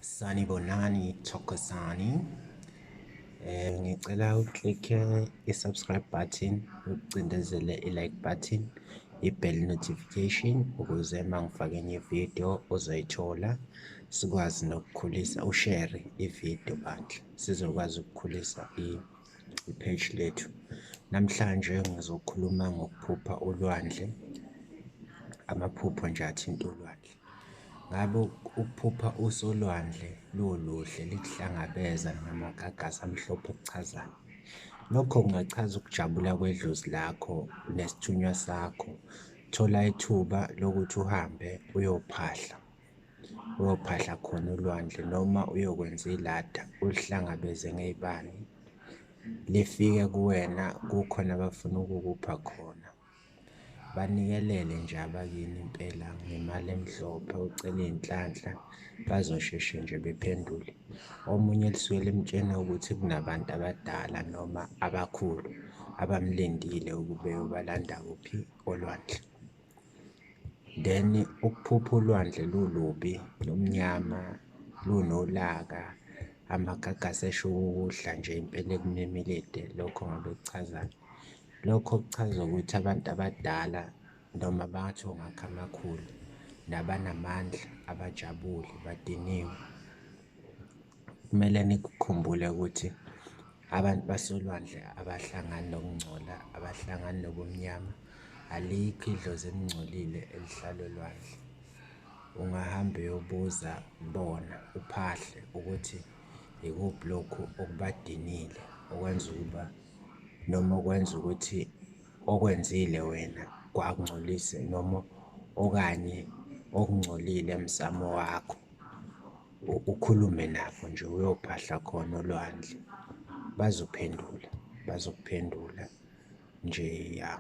Sanibonani Thokozani. Ngicela uklikhe i-subscribe button, ucindezele i-like button, i-bell notification ukuze uma ngifake enye ividiyo uzoyithola. Sikwazi nokukhulisa, ushare ividiyo bandla, sizokwazi ukukhulisa i-page lethu. Namhlanje ngizokhuluma ngokuphupha ulwandle, amaphupho nje athinta ulwandle. Ngabe ukuphupha usolwandle luluhle likuhlangabeza namagagasi amhlophe okuchazayo. Lokho kungachaza ukujabula kwedlozi lakho nesithunywa sakho. Thola ithuba lokuthi uhambe uyophahla khona ulwandle noma uyokwenza ilada ulihlangabeze ngey'bani. Lifike kuwena kukhona abafuna ukukupha khona. Banikelele nje abakini impela ngemali emhlophe ucele iy'nhlanhla bazosheshe nje bephendule. Omunye lisuke limtshene ukuthi kunabantu abadala noma abakhulu abamlindile ukube uyobalanda kuphi olwandle. Then ukuphupha ulwandle lulubi, lumnyama, lunolaka, amagagasi esho ukudla nje impela ekumemilide. Lokho ngabe kuchazani? Lokho kuchaza ukuthi abantu abadala noma bathi ongakho amakhulu nabanamandla, abajabule, badiniwe. Kumele nikukhumbule ukuthi abantu basolwandle abahlangani nokungcola, abahlangani nobumnyama. Alikho idlozi elingcolile elihlala olwandle. Ungahamba uyobuza bona, uphahle ukuthi ikuphi lokhu okubadinile okwenza ukuba noma okwenza ukuthi okwenzile wena kwakungcolise noma okanye okungcolile emsamo wakho. Ukhulume nabo nje uyophahla khona olwandle. Bazokuphendula nje ya.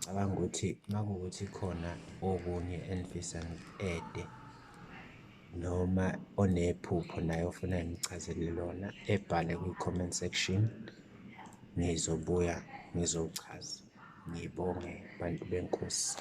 Ngicabanga ukuthi uma kuwukuthi khona okunye enifisa ngiku-ede noma onephupho naye ofuna ngimuchazele lona, ebhale kwi-comment section. Ngizobuya ngizowuchaza. Ngibonge bantu benkosi.